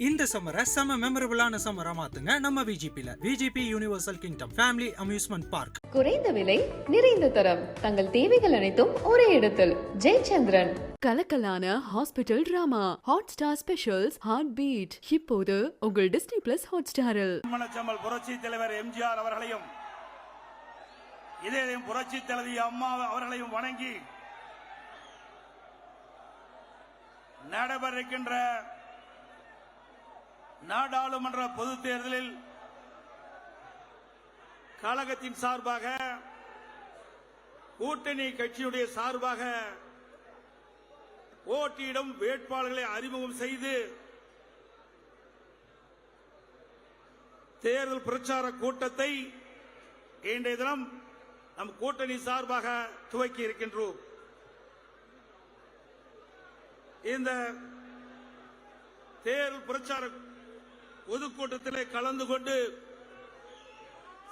இந்த சம்மரை செம மெமரபிளான சம்மரா மாத்துங்க நம்ம விஜிபில. VGP universal kingdom family amusement park. குறைந்த விலை, நிறைந்த தரம், தங்கள் தேவைகள் அனைத்தும் ஒரே இடத்தில். ஜெயச்சந்திரன். கலக்கலான hospital drama Hotstar specials heart beat இப்போது உங்கள் டிஸ்னி பிளஸ் ஹாட் ஸ்டாரில். மனச்சம்பல் புரட்சி தலைவர் எம்ஜிஆர் அவர்களையும் இதயம் புரட்சி தலைவி அம்மா அவர்களையும் வணங்கி நடைபெறுகின்ற நாடாளுமன்ற பொதுத் தேர்தலில் கழகத்தின் சார்பாக கூட்டணி கட்சியுடைய சார்பாக போட்டியிடும் வேட்பாளர்களை அறிமுகம் செய்து தேர்தல் பிரச்சார கூட்டத்தை இன்றைய தினம் நம் கூட்டணி சார்பாக துவக்கி இருக்கின்றோம். இந்த தேர்தல் பிரச்சார பொதுக்கூட்டத்திலே கலந்து கொண்டு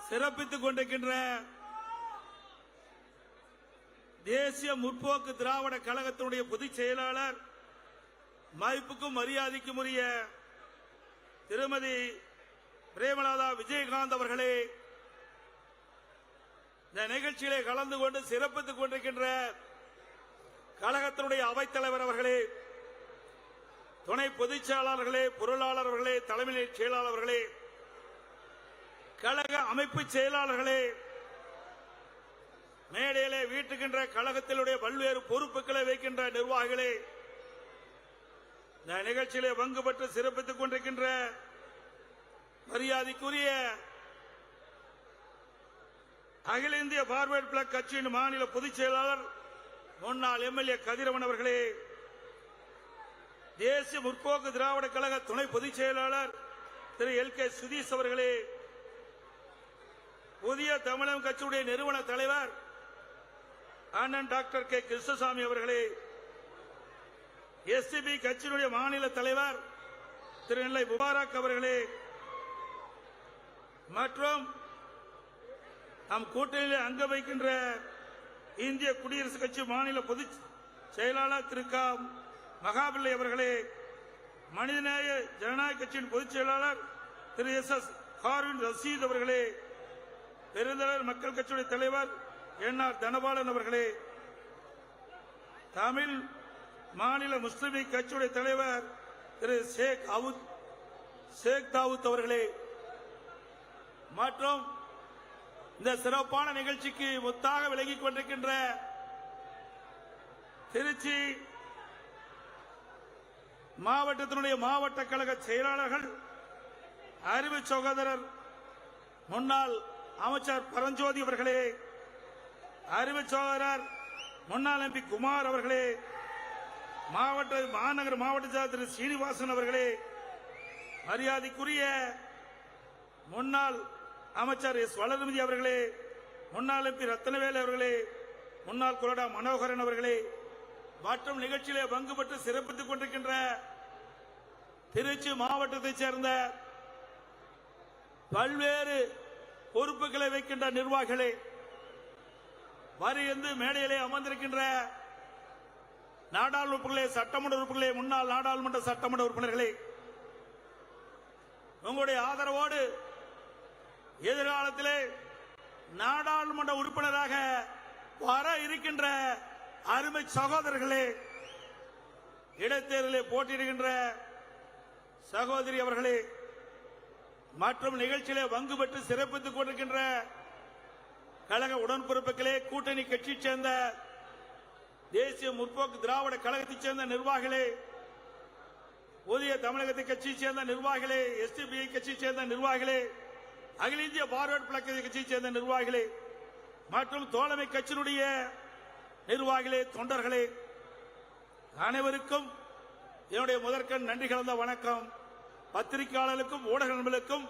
சிறப்பித்துக் கொண்டிருக்கின்ற தேசிய முற்போக்கு திராவிட கழகத்தினுடைய பொதுச் செயலாளர் மதிப்புக்கும் மரியாதைக்கும் உரிய திருமதி பிரேமலதா விஜயகாந்த் அவர்களே, இந்த நிகழ்ச்சியிலே கலந்து கொண்டு சிறப்பித்துக் கொண்டிருக்கின்ற கழகத்தினுடைய அவைத்தலைவர் அவர்களே, துணை பொதுச் செயலாளர்களே, பொருளாளர் அவர்களே, தலைமை செயலாளர்களே, கழக அமைப்பு செயலாளர்களே, மேடையிலே வீட்டுகின்ற கழகத்தினுடைய பல்வேறு பொறுப்புகளை வைக்கின்ற நிர்வாகிகளே, இந்த நிகழ்ச்சியிலே பங்கு பெற்று சிறப்பித்துக் கொண்டிருக்கின்ற மரியாதைக்குரிய அகில இந்திய பார்வர்ட் பிளாக் கட்சியின் மாநில பொதுச் செயலாளர் முன்னாள் எம்எல்ஏ கதிரவன் அவர்களே, தேசிய முற்போக்கு திராவிட கழக துணை பொதுச் செயலாளர் திரு எல்.கே. சுதீஷ் அவர்களே, புதிய தமிழகம் கட்சியுடைய நிறுவன தலைவர் அண்ணன் டாக்டர் கே. கிருஷ்ணசாமி அவர்களே, எஸ்டிபி கட்சியினுடைய மாநில தலைவர் திரு நெல்லை முபாரக் அவர்களே, மற்றும் நம் கூட்டணியில் அங்க வைக்கின்ற இந்திய குடியரசுக் கட்சி மாநில பொதுச் செயலாளர் திரு க. மகாபிள்ளை அவர்களே, மனிதநேய ஜனநாயக கட்சியின் பொதுச் செயலாளர் திரு எஸ். ஹாரூன் ரஷீத் அவர்களே, பெருந்தலைவர் மக்கள் கட்சியுடைய தலைவர் என்.ஆர். தனபாலன் அவர்களே, தமிழ் மாநில முஸ்லிம் லீக் கட்சியுடைய தலைவர் திரு ஷேக் தாவூத் அவர்களே, மற்றும் இந்த சிறப்பான நிகழ்ச்சிக்கு முத்தாக விலகிக் கொண்டிருக்கின்ற திருச்சி மாவட்டத்தினுடைய மாவட்ட கழக செயலாளர்கள், அறிவு சகோதரர் முன்னாள் அமைச்சர் பரஞ்சோதி அவர்களே, அறிவு சகோதரர் முன்னாள் எம்பி குமார் அவர்களே, மாநகர மாவட்ட செயலாளர் திரு சீனிவாசன் அவர்களே, மரியாதைக்குரிய முன்னாள் அமைச்சர் எஸ். வளர்மதி அவர்களே, முன்னாள் எம்பி ரத்னவேலு அவர்களே, முன்னாள் கொறடா மனோகரன் அவர்களே, மற்றும் நிகழ்ச்சியிலே பங்கு பெற்று சிறப்பித்துக் கொண்டிருக்கின்ற திருச்சி மாவட்டத்தைச் சேர்ந்த பல்வேறு பொறுப்புகளை வைக்கின்ற நிர்வாகிகளே, வரிந்து மேடையிலே அமர்ந்திருக்கின்ற நாடாளுமன்ற உறுப்பினர்களே, சட்டமன்ற உறுப்பினர்களே, முன்னாள் நாடாளுமன்ற சட்டமன்ற உறுப்பினர்களே, உங்களுடைய ஆதரவோடு எதிர்காலத்திலே நாடாளுமன்ற உறுப்பினராக வர இருக்கின்ற அருமை சகோதரர்களே, இடைத்தேர்தலில் போட்டியிடுகின்ற சகோதரி அவர்களே, மற்றும் நிகழ்ச்சியிலே பங்கு பெற்று சிறப்பித்துக் கொண்டிருக்கின்ற கழக உடன்பிறப்புகளே, கூட்டணி கட்சியைச் சேர்ந்த தேசிய முற்போக்கு திராவிட கழகத்தைச் சேர்ந்த நிர்வாகிகளே, புதிய தமிழகத்தை கட்சியைச் சேர்ந்த நிர்வாகிகளே, எஸ்டிபிஐ கட்சியைச் சேர்ந்த நிர்வாகிகளே, அகில இந்திய பார்வர்ட் பிளாக் கட்சியைச் சேர்ந்த நிர்வாகிகளே, மற்றும் தோழமை கட்சியினுடைய நிர்வாகிகளே, தொண்டர்களே, அனைவருக்கும் என்னுடைய முதற்கண் நன்றி கலந்த வணக்கம். பத்திரிகையாளர்களுக்கும் ஊடக நண்பர்களுக்கும்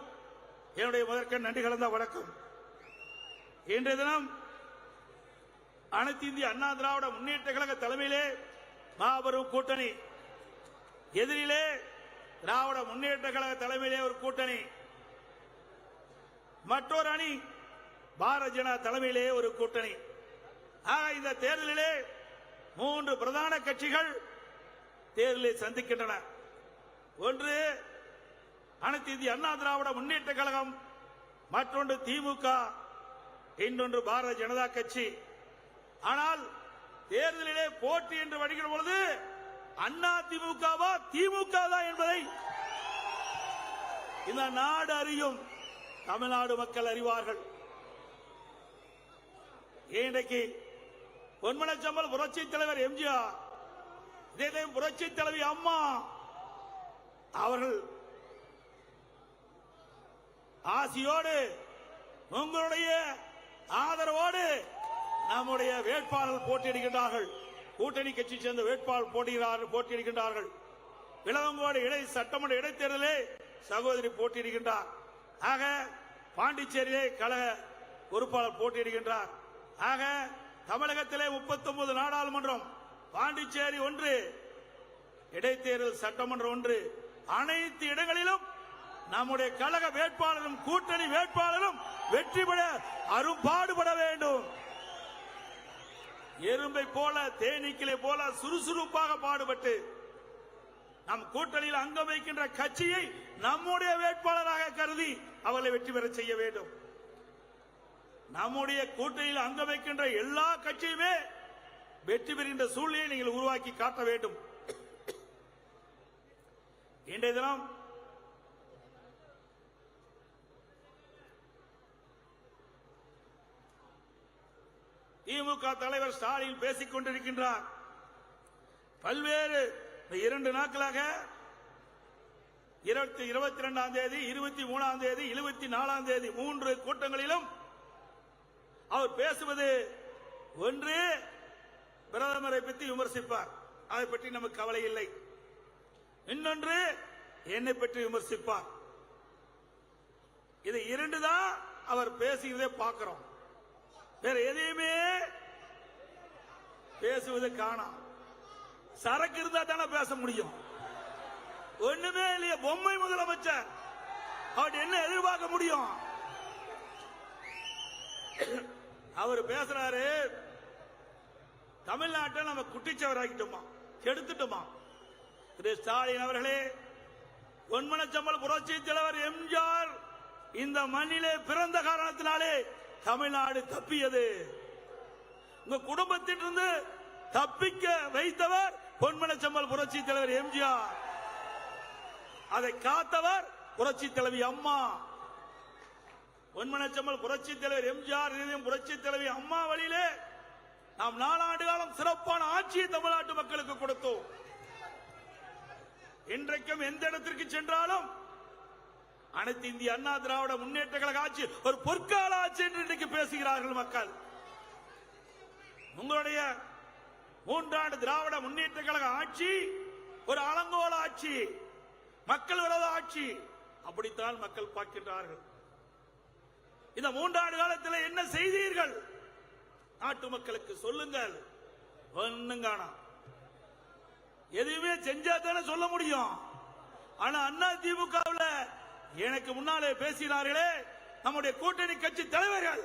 என்னுடைய முதற்கண் நன்றி கலந்த வணக்கம். இன்றைய தினம் அனைத்து இந்திய அண்ணா திராவிட முன்னேற்ற கழக தலைமையிலே மாபெரும் கூட்டணி, எதிரிலே திராவிட முன்னேற்ற கழக தலைமையிலே ஒரு கூட்டணி, மற்றொரு அணி பாரதிய ஜனதா தலைமையிலே ஒரு கூட்டணி. இந்த தேர்தலிலே 3 பிரதான கட்சிகள் தேர்தலை சந்திக்கின்றன. ஒன்று அனைத்து இந்திய அண்ணா திராவிட முன்னேற்ற கழகம், மற்றொன்று திமுக, இன்னொன்று பாரதிய ஜனதா கட்சி. ஆனால் தேர்தலிலே போட்டி என்று வருகிற பொழுது அண்ணா திமுகவா திமுக தான் என்பதை இந்த நாடு அறியும், தமிழ்நாடு மக்கள் அறிவார்கள். இன்றைக்கு பொன்மனச்சம்பல் புரட்சி தலைவர் எம்ஜிஆர், இதே புரட்சி தலைவி அம்மா அவர்கள் ஆசியோடு உங்களுடைய ஆதரவோடு நம்முடைய வேட்பாளர்கள் போட்டியிடுகின்றார்கள். கூட்டணி கட்சி சேர்ந்த வேட்பாளர் போட்டியிடுகின்றார்கள். விளவங்கோடு சட்டமன்ற இடைத்தேர்தலே சகோதரி போட்டியிடுகின்றார். ஆக பாண்டிச்சேரியிலே கழக பொறுப்பாளர் போட்டியிடுகின்றார். ஆக தமிழகத்திலே 39 நாடாளுமன்றம், பாண்டிச்சேரி ஒன்று, இடைத்தேர்தல் சட்டமன்றம் ஒன்று, அனைத்து இடங்களிலும் நம்முடைய கழக வேட்பாளரும் கூட்டணி வேட்பாளரும் வெற்றி பெற அரும்பாடுபட வேண்டும். எறும்பை போல தேனீக்களை போல சுறுசுறுப்பாக பாடுபட்டு நம் கூட்டணியில் அங்கம் வைக்கின்ற கட்சியை நம்முடைய வேட்பாளராக கருதி அவர்களை வெற்றி பெற செய்ய வேண்டும். நம்முடைய கூட்டணியில் அங்கம் வைக்கின்ற எல்லா கட்சியுமே வெற்றி பெறுகின்ற சூழ்நிலையை நீங்கள் உருவாக்கி காட்ட வேண்டும். இன்றைய தினம் திமுக தலைவர் ஸ்டாலின் பேசிக் கொண்டிருக்கின்றார். பல்வேறு 2 நாட்களாக 22ஆம் தேதி, 23ஆம் தேதி, 24ஆம் தேதி 3 கூட்டங்களிலும் அவர் பேசுவது ஒன்று, பிரதமரை பற்றி விமர்சிப்பார், அதை பற்றி நமக்கு கவலை இல்லை. இன்னொன்று, என்னை பற்றி விமர்சிப்பார். இது 2 தான் அவர் பேசுகிறதை பார்க்கிறோம். வேற எதையுமே பேசுவது காணோம். சரக்கு இருந்தா தானே பேச முடியும். ஒண்ணுமே இல்லையே, பொம்மை முதலமைச்சர், அவர் என்ன எதிர்பார்க்க முடியும்? அவர் பேசுறாரு, தமிழ்நாட்டை நம்ம குட்டிச்சவராக்கிட்டோமா, கெடுத்துட்டோமா. திரு ஸ்டாலின் அவர்களே, பொன்மனச்சம்பல் புரட்சி தலைவர் எம்ஜிஆர் இந்த மண்ணிலே பிறந்த காரணத்தினாலே தமிழ்நாடு தப்பியது. உங்க குடும்பத்திலிருந்து தப்பிக்க வைத்தவர் பொன்மனச்சம்பல் புரட்சி தலைவர் எம்ஜிஆர், அதை காத்தவர் புரட்சி தலைவி அம்மா. பொன்மனச்சம்பல் புரட்சி தலைவர் எம்ஜிஆர், புரட்சி தலைவி அம்மா வழியிலே நாம் 4 ஆண்டு காலம் சிறப்பான ஆட்சியை தமிழ்நாட்டு மக்களுக்கு கொடுத்தோம். இன்றைக்கும் எந்த இடத்திற்கு சென்றாலும் அனைத்து இந்திய அண்ணா திராவிட முன்னேற்ற கழக ஆட்சி ஒரு பொற்கால ஆட்சி என்று இன்றைக்கு பேசுகிறார்கள் மக்கள். உங்களுடைய 3 ஆண்டு திராவிட முன்னேற்ற கழக ஆட்சி ஒரு அலங்கோல ஆட்சி, மக்கள் விரோத ஆட்சி, அப்படித்தான் மக்கள் பார்க்கின்றார்கள். இந்த 3 ஆண்டு காலத்தில் என்ன செய்தீர்கள்? நாட்டு மக்களுக்கு சொல்லுங்கள். ஒண்ணும் காணோம். எதுவுமே செஞ்சா தானே சொல்ல முடியும். ஆனா அண்ணா திமுகவில் எனக்கு முன்னாலே பேசினார்களே நம்முடைய கூட்டணி கட்சி தலைவர்கள்,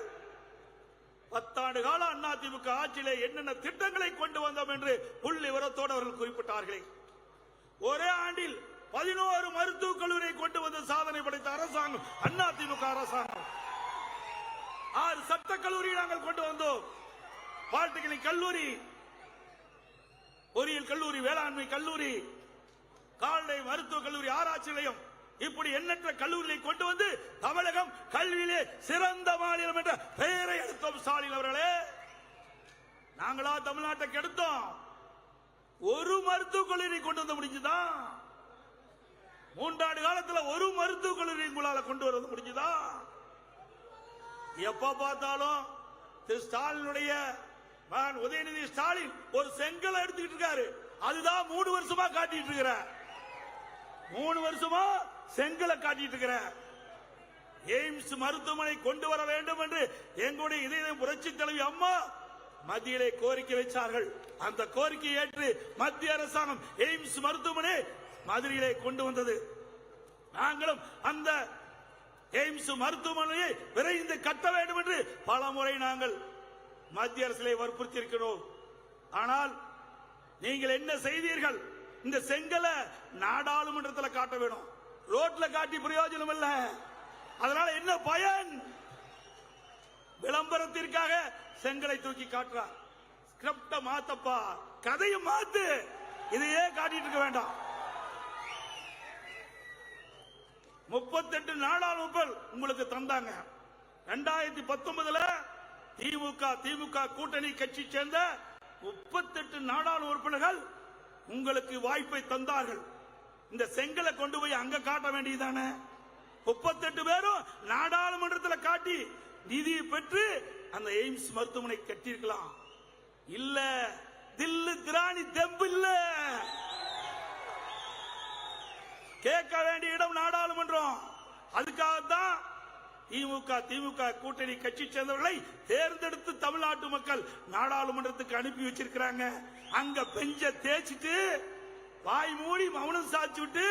10 ஆண்டு கால அண்ணா திமுக ஆட்சியிலே என்னென்ன திட்டங்களை கொண்டு வந்தோம் என்று புள்ளி விவரத்தோடு அவர்கள் குறிப்பிட்டார்களே. ஒரே ஆண்டில் 11 மருத்துவக் கல்லூரியை கொண்டு வந்த சாதனை படைத்த அரசாங்கம் அண்ணா திமுக அரசாங்கம். 6 சட்ட கல்லூரி நாங்கள் கொண்டு வந்தோம். பாலிடெக்னிக் கல்லூரி, பொறியியல் கல்லூரி, வேளாண்மை கல்லூரி, கால்நடை மருத்துவக் கல்லூரி, ஆராய்ச்சி நிலையம், இப்படி எண்ணற்ற கல்லூரிகளை கொண்டு வந்து தமிழகம் கல்வியிலே சிறந்த மாநிலம் என்ற பெயரை எடுத்தோம். ஸ்டாலின் அவர்களே, நாங்களா தமிழ்நாட்டை கெடுத்தோம்? ஒரு மருத்துவக் கல்லூரி கொண்டு வந்த முடிஞ்சுதா? 3 ஆண்டு காலத்தில் ஒரு மருத்துவக் கல்லூரி உங்களால கொண்டு வர முடிஞ்சுதா? எப்ப பார்த்தாலும் திரு ஸ்டாலினுடைய மகன் உதயநிதி ஸ்டாலின் ஒரு செங்கலை எடுத்துக்கிட்டு இருக்காரு. அதுதான் 3 வருஷமா காட்டிட்டு இருக்கிற. 3 வருஷமா செங்கலை காட்டிட்டு இருக்கிற. எய்ம்ஸ் மருத்துவமனை கொண்டு வர வேண்டும் என்று எங்களுடைய இதய புரட்சி தலைவி அம்மா மத்தியிலே கோரிக்கை வைத்தார்கள். அந்த கோரிக்கையை ஏற்று மத்திய அரசாங்கம் எய்ம்ஸ் மருத்துவமனை மதுரையிலே கொண்டு வந்தது. நாங்களும் அந்த எய்ம்ஸ் மருத்துவமனையை விரைந்து கட்ட வேண்டும் என்று பல முறை நாங்கள் மத்திய அரசிலே வற்புறுத்தி இருக்கிறோம். ஆனால் நீங்கள் என்ன செய்தீர்கள்? இந்த செங்கலை நாடாளுமன்றத்தில் காட்ட வேணும். ரோட்ல காட்டி பிரயோஜனம் இல்ல. அதனால என்ன பயன்? விளம்பரத்திற்காக செங்கலை தூக்கி காட்டுறார். ஸ்கிரிப்ட மாத்தப்பா, கதையை மாத்து, இதையே காட்டிட்டு இருக்க வேண்டாம். 38 நாடாளுமன்ற உங்களுக்கு தந்தாங்க. 2019 திமுக கூட்டணி கட்சி சேர்ந்த 38 நாடாளுமன்ற உறுப்பினர்கள் உங்களுக்கு வாய்ப்பை தந்தார்கள். இந்த செங்கலை கொண்டு போய் அங்க காட்ட வேண்டியதானே? 38 பேரும் நாடாளுமன்றத்தில் காட்டி நிதியை பெற்று அந்த எய்ம்ஸ் மருத்துவமனை கட்டியிருக்கலாம். இல்ல, தில்லு திராணி தெம்பு இல்ல. கேட்க வேண்டிய இடம் நாடாளுமன்றம். அதுக்காகத்தான் திமுக கூட்டணி கட்சி சேர்ந்தவர்களை தேர்ந்தெடுத்து தமிழ்நாட்டு மக்கள் நாடாளுமன்றத்துக்கு அனுப்பி வச்சிருக்கிறாங்க. அங்க பெஞ்ச தேய்ச்சிட்டு வாய் மூடி மௌனம் சாட்சி விட்டு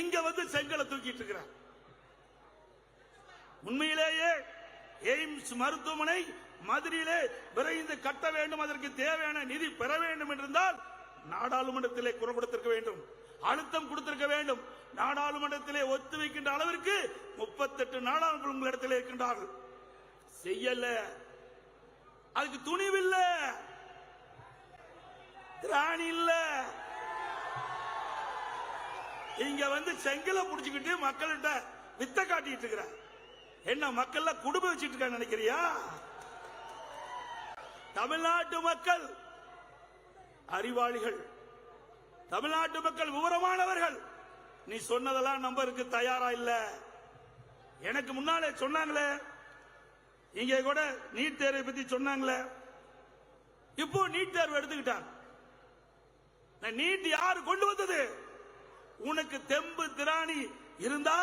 இங்க வந்து செங்கலை தூக்கிட்டு இருக்கிறார். உண்மையிலேயே எய்ம்ஸ் மருத்துவமனை மதுரையிலே விரைந்து கட்ட வேண்டும், அதற்கு தேவையான நிதி பெற வேண்டும் என்றிருந்தால் நாடாளுமன்றத்திலே குரல் கொடுத்திருக்க வேண்டும், அழுத்தம் கொடுத்திருக்க வேண்டும். நாடாளுமன்றத்திலே ஒத்து வைக்கின்ற அளவிற்கு 38 நாடாளுமன்ற உங்களிடத்தில் இருக்கின்றார்கள். செய்யல, அதுக்கு துணிவில்ல, திராணி இல்ல. இங்க வந்து செங்கலை புடிச்சுக்கிட்டு மக்கள்கிட்ட வித்த காட்டிட்டு இருக்கிற என்ன? மக்கள் குடும்ப வச்சிட்டு இருக்க நினைக்கிறியா? தமிழ்நாட்டு மக்கள் அறிவாளிகள், தமிழ்நாட்டு மக்கள் விவரமானவர்கள். நீ சொன்னதெல்லாம் நம்பருக்கு தயாரா இல்ல. எனக்கு முன்னாலே சொன்னாங்களே, இங்க கூட நீட் தேர்வை பத்தி சொன்னாங்களே, இப்போ நீட் தேர்வு எடுத்துக்கிட்டாங்க. நீட் யாரு கொண்டு வந்தது? உனக்கு தெம்பு திராணி இருந்தா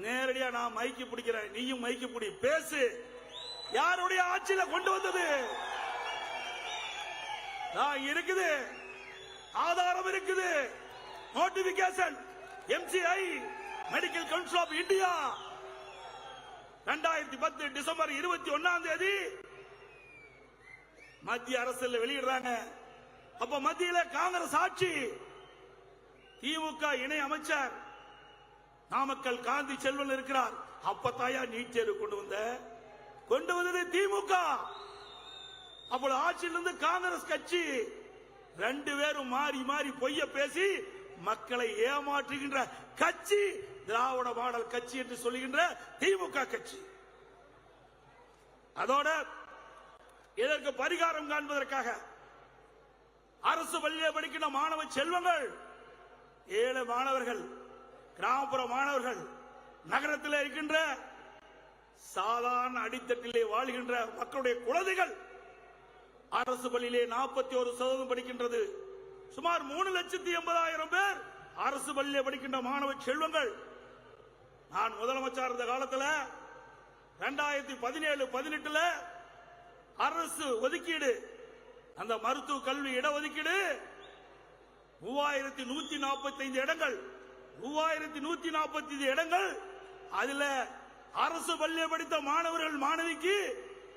நேரடியா நான் மைக்கு பிடிக்கிறேன், நீயும் மைக்கு பிடி, பேசு. யாருடைய ஆட்சியில கொண்டு வந்தது? இருக்குது, ஆதாரம் இருக்குது. Notification MCI medical council of India 2010 December 21 மத்திய அரசில் வெளியிடுறாங்க. அப்ப மத்தியில காங்கிரஸ் ஆட்சி, திமுக இணை அமைச்சர் நாமக்கல் காந்தி செல்வன் இருக்கிறார். அப்பத்தாயா நீட் தேர்வு கொண்டு வந்தது திமுக. அப்போது ஆட்சியிலிருந்து காங்கிரஸ் கட்சி 2 பேரும் மாறி மாறி பொய்ய பேசி மக்களை ஏமாற்றுகின்ற கட்சி திராவிட மாடல் கட்சி என்று சொல்லுகின்ற திமுக கட்சி. அதோட இதற்கு பரிகாரம் காண்பதற்காக அரசு பள்ளியில் படிக்கின்ற மாணவ செல்வங்கள், ஏழை மாணவர்கள், கிராமப்புற மாணவர்கள், நகரத்தில் இருக்கின்ற சாதாரண அடித்தட்டிலே வாழ்கின்ற மக்களுடைய குழந்தைகள் அரசு பள்ளியிலே 41% படிக்கின்றது. சுமார் 3,80,000 பேர் அரசு பள்ளியிலே படிக்கின்ற மாணவ செல்வங்கள். நான் முதலமைச்சர் இருந்த காலத்தில் 2017-18 அரசு ஒதுக்கீடு, அந்த மருத்துவ கல்வி இடஒதுக்கீடு 3145 இடங்கள், 3145 இடங்கள். அதுல அரசு பள்ளியை படித்த மாணவர்கள் மாணவிக்கு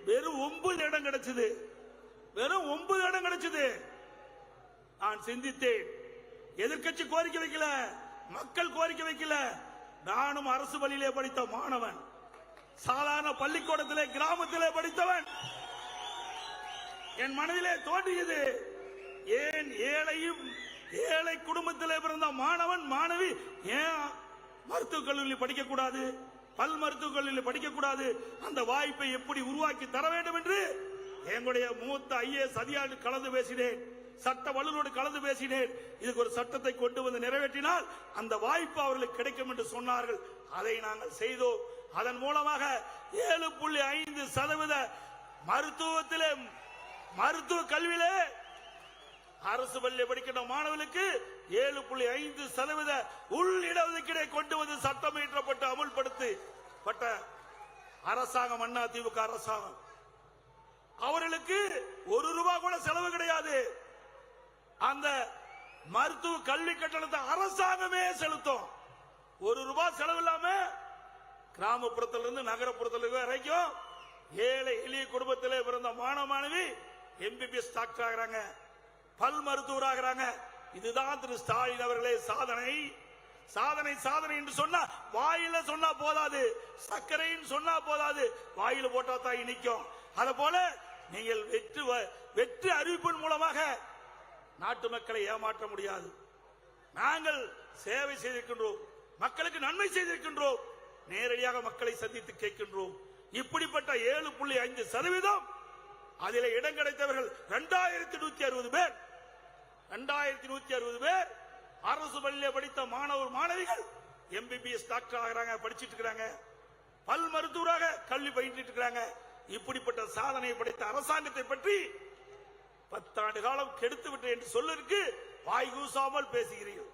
வெறும் 9 இடம் கிடைச்சது. வெறும் 9 இடம் கிடைச்சது. நான் சிந்தித்தேன், எதிர்க்கட்சி கோரிக்கை வைக்கல, மக்கள் கோரிக்கை வைக்கல. நானும் அரசு பள்ளியிலே படித்த மாணவன், சாதாரண பள்ளிக்கூடத்திலே கிராமத்திலே படித்தவன். என் மனதிலே தோன்றியது, ஏன் ஏழை குடும்பத்திலே பிறந்த மாணவன் மாணவி ஏன் மருத்துவக் கல்லூரியில் படிக்கக்கூடாது, பல் மருத்துவக் கல்லூரியில் படிக்கக்கூடாது? அந்த வாய்ப்பை எப்படி உருவாக்கி தர வேண்டும் என்று எங்களுடைய மூத்த IAS அதிகாரி கலந்து பேசினேன், சட்ட வல்லுநரோடு கலந்து பேசினேன். இதுக்கு ஒரு சட்டத்தை கொண்டு வந்து நிறைவேற்றினால் அந்த வாய்ப்பு அவர்களுக்கு கிடைக்கும் என்று சொன்னார்கள். அதை நாங்கள் செய்தோம். அதன் மூலமாக 7.5% மருத்துவத்திலே, மருத்துவ கல்வியிலே அரசு பள்ளியில் படிக்கின்ற மாணவர்களுக்கு 7.5% உள் இடஒதுக்கீடை கொண்டு வந்து சட்டம் இயற்றப்பட்டு அமுல்படுத்தப்பட்ட அரசாங்கம் அண்ணா திமுக அரசாங்கம். அவர்களுக்கு ₹1 கூட செலவு கிடையாது. அந்த மருத்துவ கல்வி கட்டணத்தை அரசாங்கமே செலுத்தும். ₹1 செலவு இல்லாம கிராமப்புறத்திலிருந்து நகரப்புறத்தில் வரைக்கும் ஏழை எளிய குடும்பத்திலே பிறந்த மாணவ மாணவி MBBS டாக்டர் ஆகிறாங்க, பல் மருத்துவர் ஆகிறாங்க. இதுதான் திரு ஸ்டாலின் அவர்களே சாதனை. சாதனை சாதனை என்று சொன்னா வாயில சொன்னா போதாது, சர்க்கரைன்னு சொன்னா போதாது, வாயில போட்டா தான் இனிக்கும். அத போல நீங்கள் வெற்றி அறிவிப்பின் மூலமாக நாட்டு மக்களை ஏமாற்ற முடியாது. நாங்கள் சேவை செய்திருக்கின்றோம், மக்களுக்கு நன்மை செய்திருக்கின்றோம், நேரடியாக மக்களை சந்தித்து கேட்கின்றோம். இப்படிப்பட்ட 7.5% அதில் இடம் கிடைத்தவர்கள் 2160 பேர். 2160 பேர் அரசு பள்ளியில் படித்த மாணவர் மாணவிகள் MBBS டாக்டர் ஆகிறாங்க, படிச்சிட்டு இருக்காங்க, பல் மருத்துவராக கல்வி பயின்றிட்டு இருக்காங்க. இப்படிப்பட்ட சாதனையை படைத்த அரசாங்கத்தை பற்றி 10 ஆண்டு காலம் கெடுத்து விட்டு என்று சொல்லிருக்கு வாய் கூசாமல் பேசுகிறீர்கள்.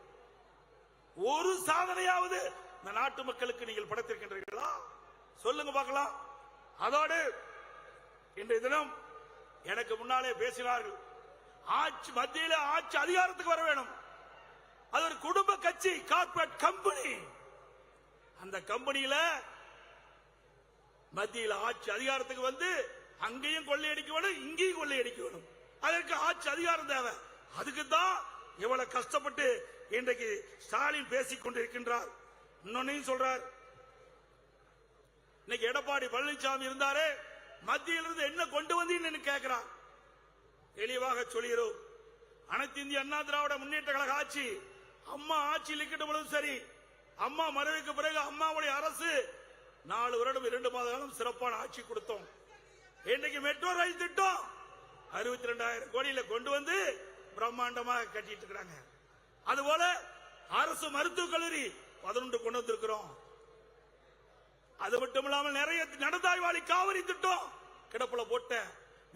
ஒரு சாதனையாவது இந்த நாட்டு மக்களுக்கு நீங்கள் படைத்திருக்கின்றீர்களா? சொல்லுங்க பார்க்கலாம். அதோடு இன்றைய தினம் எனக்கு முன்னாலே பேசினார்கள், ஆட்சி மத்தியில ஆட்சி அதிகாரத்துக்கு வர வேணும். அது ஒரு குடும்ப கட்சி, கார்ப்பரேட் கம்பெனி. அந்த கம்பெனியில மத்தியில் ஆட்சி அதிகாரத்துக்கு வந்து அங்கேயும் கொள்ளையடிக்க வேணும், இங்கேயும் கொள்ளையடிக்க வேணும். அதற்கு ஆட்சி அதிகாரம் தேவை. அதுக்கு தான் எவ்வளவு கஷ்டப்பட்டு இன்றைக்கு ஸ்டாலின் பேசிக் கொண்டிருக்கின்றார். இன்னொன்னையும் சொல்றார், இன்னைக்கு எடப்பாடி பழனிசாமி இருந்தாரு, மத்தியிலிருந்து என்ன கொண்டு வந்தீங்கன்னு கேட்கிறார். தெளிவாக சொல்கிறோம், அனைத்து இந்திய அண்ணா திராவிட முன்னேற்ற கழக ஆட்சி, அம்மா ஆட்சியில் இருக்கின்ற பொழுது சரி, அம்மா மறைவுக்கு பிறகு அம்மாவுடைய அரசு 4 வருடம் 2 மாத காலம் சிறப்பான ஆட்சி கொடுத்தோம். இன்றைக்கு மெட்ரோ ரயில் திட்டம் 62,000 கோடியில கொண்டு வந்து பிரம்மாண்டமாக கட்டிட்டு இருக்காங்க. அதுபோல அரசு மருத்துவக் கல்லூரி 11 கொண்டு வந்திருக்கிறோம். அது மட்டும் இல்லாமல் நிறைய நடந்தாய்வாளி காவிரி திட்டம் கிடப்புல போட்ட,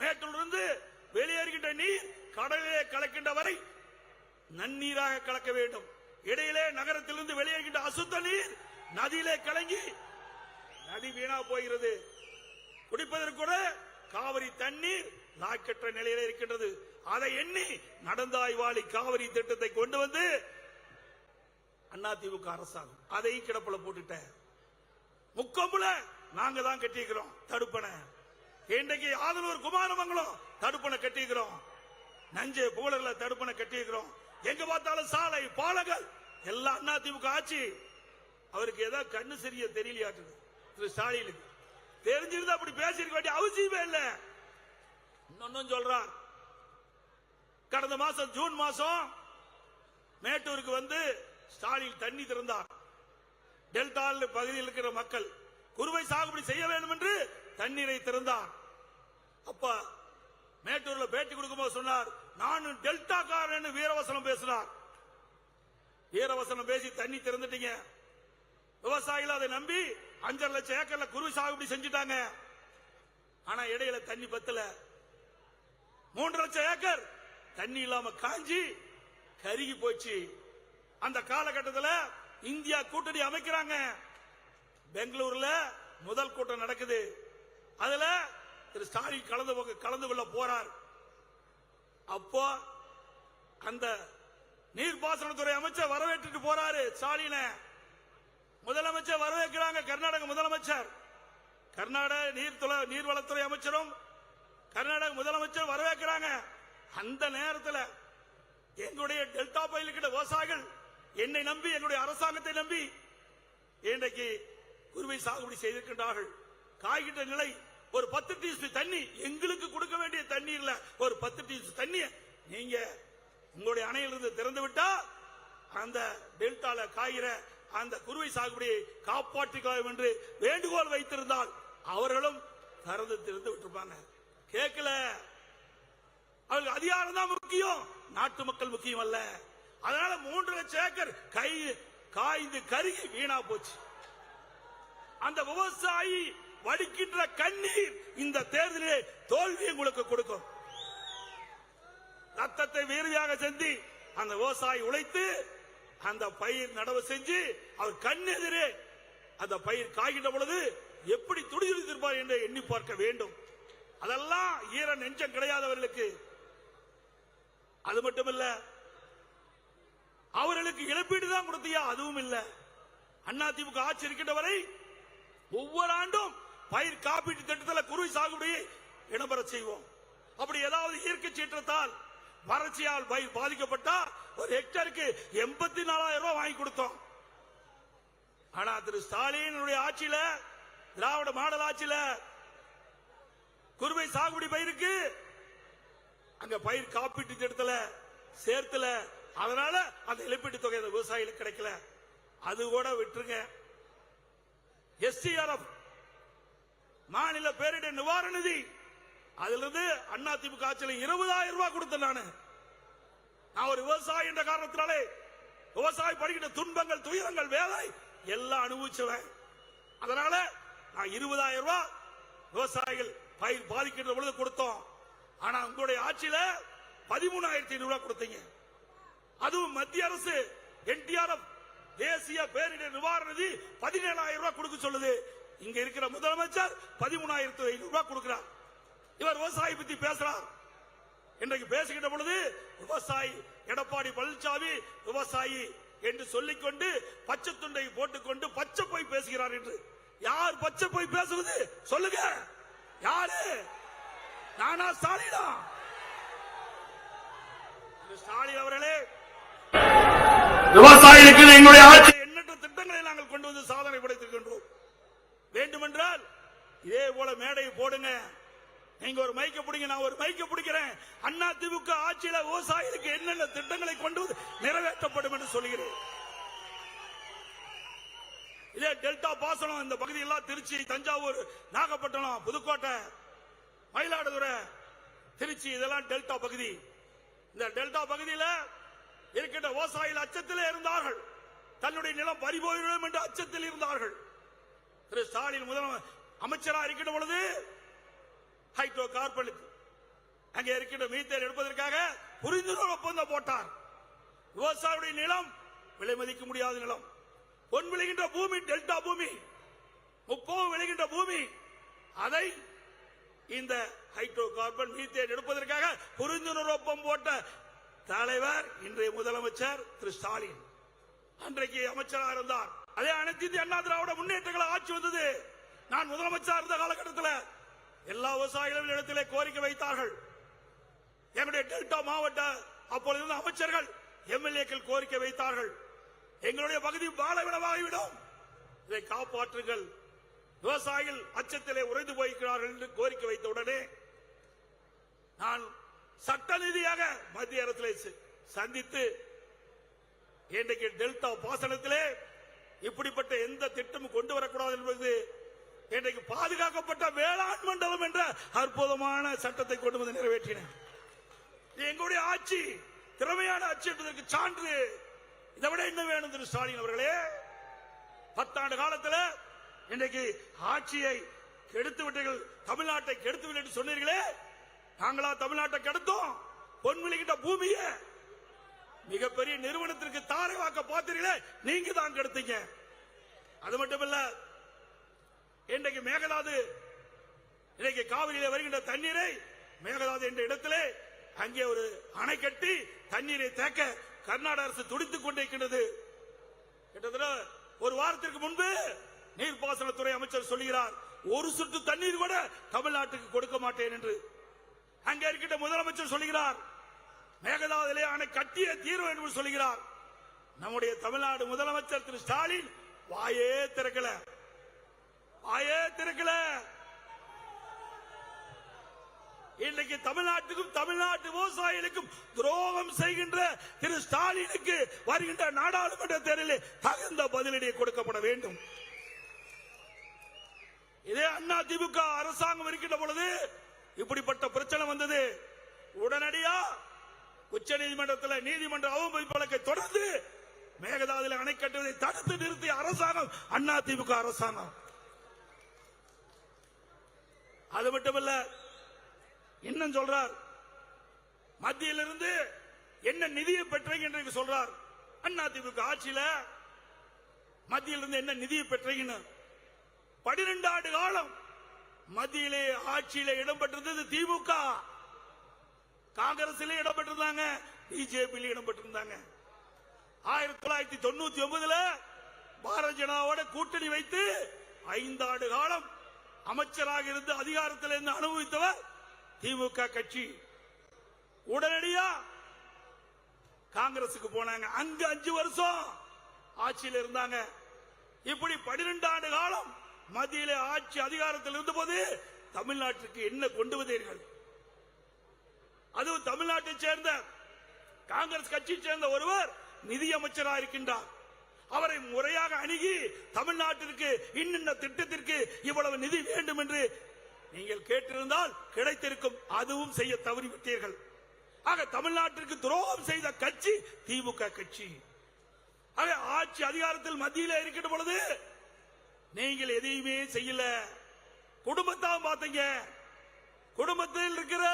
மேட்டூரிலிருந்து வெளியேறுகின்ற நீர் கடலிலே கலக்கின்ற வரை நன்னீராக கலக்க வேண்டும். இடையிலே நகரத்திலிருந்து வெளியேறுகின்ற அசுத்த நீர் நதியிலே கலங்கி நதி வீணா போகிறது. குடிப்பதற்கு கூட காவிரி தண்ணீர் லாக்கற்ற நிலையில இருக்கின்றது. அதை எண்ணி நடந்தாய்வாளி காவிரி திட்டத்தை கொண்டு வந்து அதிமுக அரசாங்கம் அதையும் கிடப்புல போட்டுட்ட. முக்கொம்புல நாங்க தான் கட்டிக்கிறோம் தடுப்பணை. இன்றைக்கு ஆதனூர் குமாரமங்கலம் தடுப்பணை கட்டிக்கிறோம், நஞ்சை புகழர்ல தடுப்பணை கட்டிக்கிறோம். எங்க பார்த்தாலும் சாலை பாலங்கள் எல்லாம் அதிமுக ஆட்சி. அவருக்கு ஏதாவது கண்ணு சரிய தெரியலையாட்டு திரு ஸ்டாலினுக்கு. தெரிஞ்சிருந்தா அப்படி பேசிருக்க வேண்டிய அவசியமே இல்ல. இன்னொன்னு சொல்றார், கடந்த மாசம் ஜூன் மாசம் மேட்டூருக்கு வந்து ஸ்டாலின் தண்ணி திறந்தார். டெல்டா பகுதியில் இருக்கிற மக்கள் குறுவை சாகுபடி செய்ய வேண்டும் என்று தண்ணீரை திறந்தார். அப்ப மேட்டூர்ல பேட்டி கொடுக்கும்போது சொன்னார், நான் டெல்டா காரன் வீரவசனம் பேசினார். வீரவசனம் பேசி தண்ணி திறந்துட்டீங்க, விவசாயிகள் அதை நம்பி 5.5 லட்சம் ஏக்கர்ல குறுவை சாகுபடி செஞ்சுட்டாங்க. ஆனா இடையில தண்ணி பத்தல. 3 லட்சம் ஏக்கர் தண்ணி இல்லாம காஞ்சி கருகி போச்சு. அந்த காலகட்டத்தில் இந்தியா கூட்டணி அமைக்கிறாங்க. பெங்களூர்ல முதல் கூட்டம் நடக்குது. அதுல திரு ஸ்டாலின் கலந்து கொள்ள போறார். அப்போ அந்த நீர்ப்பாசனத்துறை அமைச்சர் வரவேற்றுட்டு போறாரு ஸ்டாலின. முதலமைச்சர் வரவேற்கிறாங்க, கர்நாடக முதலமைச்சர், கர்நாடக நீர்வளத்துறை அமைச்சரும் கர்நாடக முதலமைச்சர் வரவேற்கிறாங்க. அந்த நேரத்தில் எங்களுடைய டெல்டா பகுதியில் விவசாயிகள் என்னை நம்பி, எங்களுடைய அரசாங்கத்தை நம்பி இன்றைக்கு குறுவை சாகுபடி செய்திருக்கின்றார்கள். காய்கின்ற நிலை ஒரு 10 டிஎஸ்பி தண்ணி எங்களுக்கு கொடுக்க வேண்டிய தண்ணீர்ல ஒரு 10 டிஎஸ்பி தண்ணி நீங்க உங்களுடைய அணையிலிருந்து திறந்து விட்டா அந்த டெல்டால காய்கிற அந்த குறுவை சாகுபடியை காப்பாற்றிக்கலாம் என்று வேண்டுகோள் வைத்திருந்தால் அவர்களும் திறந்து விட்டுருப்பாங்க. கேட்கல. அவர்களுக்கு அதிகாரம் தான் முக்கியம், நாட்டு மக்கள் முக்கியம் அல்ல. அதனால 3 லட்சம் ஏக்கர் காய்ந்து கருகி வீணா போச்சு. அந்த விவசாயி வடிக்கின்ற கண்ணீர் இந்த தேர்தலிலே தோல்வி உங்களுக்கு கொடுக்கும். ரத்தத்தை வீரியாக செஞ்சு அந்த விவசாயி உழைத்து அந்த பயிர் நடவு செஞ்சு அவர் கண்ணெதிரே அந்த பயிர் காய்கின்ற பொழுது எப்படி துடிதுடித்திருப்பார் என்று எண்ணி பார்க்க வேண்டும். அதெல்லாம் ஈர நெஞ்சம் கிடையாதவர்களுக்கு. அது மட்டுமல்ல, அவர்களுக்கு இழப்பீடு தான் கொடுத்தியா, அதுவும் இல்ல. அதிமுக ஆட்சி இருக்கின்ற வரை ஒவ்வொரு ஆண்டும் பயிர் காப்பீட்டு திட்டத்தில் குறுவை சாகுபடியை இடம்பெற செய்வோம். அப்படி ஏதாவது இயற்கை சீற்றத்தால் வறட்சியால் பயிர் பாதிக்கப்பட்டா ஒரு ஹெக்டருக்கு 84,000 ரூபாய் வாங்கி கொடுத்தோம். ஆனா திரு ஸ்டாலினுடைய ஆட்சியில, திராவிட மாடல் ஆட்சியில குறுவை சாகுபடி பயிருக்கு அங்க பயிர் காப்பீட்டு திட்டத்துல சேர்த்துல, அதனால அந்த இழப்பீட்டு தொகை விவசாயிகளுக்கு கிடைக்கல. அது கூட விட்டுருங்க. SDRF மாநில பேரிடர் நிவாரண நிதி, அதுல இருந்து அதிமுக ஆட்சியில் 20,000 ரூபாய் கொடுத்தேன். நான் ஒரு விவசாயி என்ற காரணத்தினாலே விவசாயி படுகின்ற துன்பங்கள், துயரங்கள், வேலை எல்லாம் அனுபவிச்சவன். அதனால நான் 20,000 ரூபாய் விவசாயிகள் பயிர் பாதிக்கின்ற பொழுது கொடுத்தோம். ஆனா உங்களுடைய ஆட்சியில 13,500 ரூபாய் கொடுத்தீங்க. அதுவும் மத்திய அரசு NDRF தேசிய பேரிடர் நிவாரண நிதி 17,000 ரூபாய் கொடுக்க சொல்லுது. இங்க இருக்கிற முதலமைச்சர் 13,500 ரூபாய் கொடுக்கிறார். இவர் விவசாயி பத்தி பேசுறார். இன்றைக்கு பேசுகின்ற பொழுது விவசாயி எடப்பாடி பழனிசாமி விவசாயி என்று சொல்லிக்கொண்டு பச்சை துண்டை போட்டுக்கொண்டு பச்சை போய் பேசுகிறார் என்று. யார் பச்சை போய் பேசுவது சொல்லுங்க? யாரு? நானா? ஸ்டாலினா? ஸ்டாலின் அவர்களே, விவசாயிகளுக்கு எங்களுடைய ஆட்சி எண்ணற்ற திட்டங்களை நாங்கள் கொண்டு வந்து சாதனை படைத்திருக்கின்றோம். வேண்டுமென்றால் இதே போல மேடை போடுங்க. நீங்க ஒரு மைக்க பிடிங்க, நான் ஒரு மைக்க பிடிக்கிறேன். அதிமுக ஆட்சியில விவசாயிகளுக்கு என்னென்ன திட்டங்களை கொண்டு வந்து நிறைவேற்றப்படும் என்று சொல்கிறேன். இதே டெல்டா பாசனம் இந்த பகுதியெல்லாம் திருச்சி, தஞ்சாவூர், நாகப்பட்டினம், புதுக்கோட்டை, மயிலாடுதுறை, திருச்சி இதெல்லாம் டெல்டா பகுதி. இந்த டெல்டா பகுதியில் இருக்கின்ற விவசாயிகள் அச்சத்தில் இருந்தார்கள். தன்னுடைய நிலம் பறிபோய்விடும் என்ற அச்சத்தில் இருந்தார்கள். திரு ஸ்டாலின் முதல் அமைச்சராக இருக்கின்ற பொழுது ஹைட்ரோ கார்பன் அங்கே இருக்கின்ற மீத்தேன் எடுப்பதற்காக புரிந்துணர்வு ஒப்பந்தம் போட்டார். விவசாயியுடைய நிலம் விலை மதிக்க முடியாத நிலம், பொன் விளைகின்ற பூமி, டெல்டா பூமி, முப்போகம் விளைகின்ற பூமி, அதை இந்த ஹைட்ரோ கார்பன் மீத்தேன் எடுப்பதற்காக புரிந்துணர்வு ஒப்பந்தம் போட்ட தலைவர் இன்றைய முதலமைச்சர் திரு ஸ்டாலின். அன்றைக்கு அமைச்சராக இருந்தார். அதே அனைத்து இந்திய அண்ணா திராவிட முன்னேற்றங்களை ஆட்சி வந்தது. நான் முதலமைச்சர் இருந்த காலகட்டத்தில் எல்லா விவசாயிகளும் இடத்திலே கோரிக்கை வைத்தார்கள். எங்களுடைய டெல்டா மாவட்ட அப்பொழுது அமைச்சர்கள், MLAக்கள் கோரிக்கை வைத்தார்கள். எங்களுடைய பகுதி பாலைவனமாகிவிடும், இதை காப்பாற்றுங்கள். விவசாயிகள் அச்சத்திலே உறைந்து போயிருக்கிறார்கள் என்று கோரிக்கை வைத்த உடனே நான் சட்ட ரீதியாக மத்திய அரசை சந்தித்து இன்றைக்கு டெல்டா பாசனத்திலே இப்படிப்பட்ட எந்த திட்டமும் கொண்டு வரக்கூடாது என்பது இன்றைக்கு பாதுகாக்கப்பட்ட வேளாண் மண்டலம் என்ற அற்புதமான சட்டத்தை கொண்டு வந்து நிறைவேற்றினேன். எங்களுடைய ஆட்சி திறமையான ஆட்சி என்பதற்கு சான்று. இதை விட என்ன வேணும் திரு ஸ்டாலின் அவர்களே? 10 ஆண்டு காலத்தில் இன்றைக்கு ஆட்சியை கெடுத்து விட்டீர்கள், தமிழ்நாட்டை கெடுத்து விட்டு என்று சொன்னீர்களே. நாங்களா தமிழ்நாட்டை கெடுத்தோம்? பொன் விளைகின்ற பூமியை மிகப்பெரிய நிறுவனத்திற்கு தாரை வாக்க பார்த்தீர்களே, நீங்க தான் கெடுத்தீங்க. அது மட்டுமல்ல, இன்றைக்கு மேகதாது, இன்றைக்கு காவிரியில வருகின்ற தண்ணீரை மேகதாது என்ற இடத்திலே அங்கே ஒரு அணை கட்டி தண்ணீரை தேக்க கர்நாடக அரசு துடித்துக் கொண்டிருக்கின்றது. கிட்டத்தட்ட ஒரு வாரத்திற்கு முன்பு நீர்ப்பாசனத்துறை அமைச்சர் சொல்கிறார், ஒரு சொட்டு தண்ணீர் கூட தமிழ்நாட்டுக்கு கொடுக்க மாட்டேன் என்று. அங்கே இருக்கின்ற முதலமைச்சர் சொல்கிறார், மேகதாதுலே அணை கட்டிய தீர்வு என்று சொல்கிறார். நம்முடைய தமிழ்நாடு முதலமைச்சர் திரு ஸ்டாலின் வாயே திறக்கல, வாயே திறக்கல. இன்றைக்கு தமிழ்நாட்டுக்கும் தமிழ்நாட்டு விவசாயிகளுக்கும் துரோகம் செய்கின்ற திரு ஸ்டாலினுக்கு வருகின்ற நாடாளுமன்ற தேர்தலில் தகுந்த பதிலடி கொடுக்கப்பட வேண்டும். இதே அதிமுக அரசாங்கம் இருக்கின்ற பொழுது இப்படிப்பட்ட பிரச்சனை வந்தது. உடனடியா உச்ச நீதிமன்றத்தில் நீதிமன்ற அவமதிப்பு வழக்கை தொடர்ந்து மேகதாதுல அணை கட்டுவதை தடுத்து நிறுத்திய அரசாங்கம் அதிமுக அரசாங்கம். அது மட்டுமல்ல, இன்னும் சொல்றார், மத்தியிலிருந்து என்ன நிதியை பெற்றீங்க என்று சொல்றார். அதிமுக ஆட்சியில மத்தியிலிருந்து என்ன நிதியை பெற்றீங்கன்னு 12 ஆண்டு காலம் மத்தியிலே ஆட்சியில இடம்பெற்றிருந்தது திமுக, காங்கிரஸிலே இடம்பெற்றிருந்தாங்க, பிஜேபியில இடம்பெற்றிருந்தாங்க. 1999 பாரதிய ஜனதாவோட கூட்டணி வைத்து 5 ஆண்டு காலம் அமைச்சராக இருந்து அதிகாரத்தில் இருந்து அனுபவித்தவர் திமுக கட்சி. உடனடியா காங்கிரசுக்கு போனாங்க. அங்க 5 வருஷம் ஆட்சியில் இருந்தாங்க. இப்படி 12 ஆண்டு காலம் மத்தியிலே ஆட்சி அதிகாரத்தில் இருந்தபோது தமிழ்நாட்டிற்கு என்ன கொண்டு வந்தீர்கள்? அதுவும் தமிழ்நாட்டை சேர்ந்த காங்கிரஸ் கட்சியை சேர்ந்த ஒருவர் நிதியமைச்சராக இருக்கின்றார். அவரை முறையாக அணுகி தமிழ்நாட்டிற்கு இன்னின்ன திட்டத்திற்கு இவ்வளவு நிதி வேண்டும் என்று நீங்கள் கேட்டிருந்தால் கிடைத்திருக்கும். அதுவும் செய்ய தவறிவிட்டீர்கள். ஆக தமிழ்நாட்டிற்கு துரோகம் செய்த கட்சி திமுக கட்சி. ஆக ஆட்சி அதிகாரத்தில் மத்தியில் இருக்கின்ற பொழுது நீங்கள் எதையுமே செய்யல. குடும்பத்தான் பார்த்தீங்க. குடும்பத்தில் இருக்கிற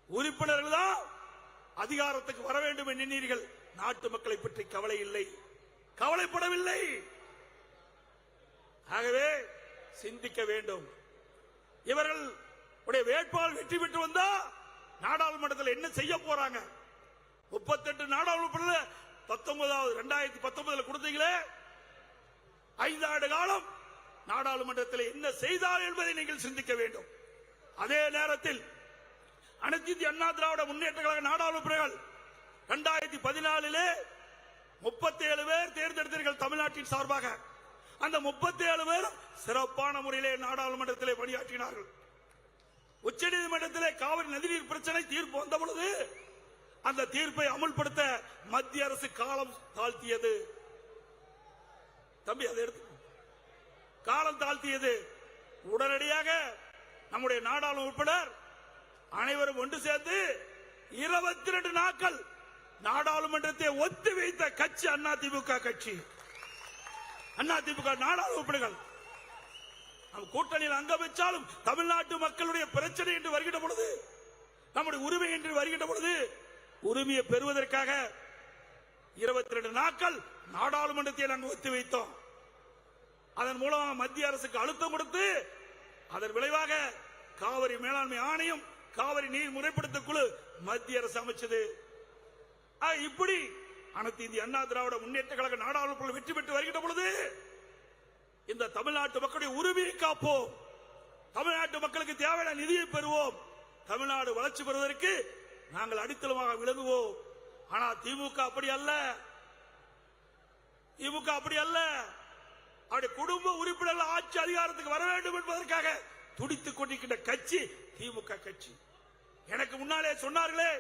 உறுப்பினர்கள் தான் அதிகாரத்துக்கு வர வேண்டும் எண்ணினீர்கள். நாட்டு மக்களை பற்றி கவலை இல்லை, கவலைப்படவில்லை. ஆகவே சிந்திக்க வேண்டும். இவர்கள் வேட்பாளர் வெற்றி பெற்று வந்தா நாடாளுமன்றத்தில் என்ன செய்ய போறாங்க? 38 நாடாளுமன்ற 2019 கொடுத்தீங்களே, 5 ஆண்டு காலம் நாடாளுமன்றத்தில் என்ன செய்தார் என்பதை நீங்கள் சிந்திக்க வேண்டும். அதே நேரத்தில் அனைத்து இந்திய அண்ணா திராவிட முன்னேற்ற கழக நாடாளுமன்றங்கள் 2014 37 பேர் தேர்ந்தெடுத்தீர்கள் தமிழ்நாட்டின் சார்பாக. அந்த 37 பேர் சிறப்பான முறையிலே நாடாளுமன்றத்திலே பணியாற்றினார்கள். உச்சநீதிமன்றத்திலே காவிரி நதிநீர் பிரச்சனை தீர்ப்பு வந்த பொழுது அந்த தீர்ப்பை அமுல்படுத்த மத்திய அரசு காலம் தாழ்த்தியது. தம்பி அதை எடுத்து காலம் தாழ்த்தியது. உடனடியாக நம்முடைய நாடாளுமன்ற உறுப்பினர் அனைவரும் ஒன்று சேர்ந்து 22 நாட்கள் நாடாளுமன்றத்தை ஒத்தி வைத்த கட்சி அதிமுக கட்சி. அதிமுக நாடாளுமன்ற உறுப்பினர்கள் கூட்டணியில் அங்க வச்சாலும் தமிழ்நாட்டு மக்களுடைய பிரச்சனை என்று வருகின்ற பொழுது, நம்முடைய உரிமை என்று வருகின்ற பொழுது, உரிமையை பெறுவதற்காக 22 நாட்கள் நாடாளுமன்றத்தை நாங்கள் ஒத்தி வைத்தோம். அதன் மூலமாக மத்திய அரசுக்கு அழுத்தம் கொடுத்து அதன் விளைவாக காவிரி மேலாண்மை ஆணையம், காவிரி நீர் முறைப்படுத்த குழு மத்திய அரசு அமைச்சது. இப்படி அனைத்து இந்திய அண்ணா திராவிட முன்னேற்ற கழக நாடாளுமன்ற வெற்றி பெற்று வருகின்ற பொழுது இந்த தமிழ்நாட்டு மக்களுடைய உரிமையை காப்போம், தமிழ்நாட்டு மக்களுக்கு தேவையான நிதியை பெறுவோம், தமிழ்நாடு வளர்ச்சி பெறுவதற்கு நாங்கள் அடித்தளமாக விளங்குவோம். ஆனால் திமுக அப்படி அல்ல. திமுக அப்படி அல்ல. அவருடைய குடும்ப உறுப்பினர்கள் ஆட்சி அதிகாரத்துக்கு வர வேண்டும் என்பதற்காக துடித்துக் கொண்டிருக்கின்ற கட்சி திமுக கட்சி. எனக்கு முன்னாலே சொன்னார்களே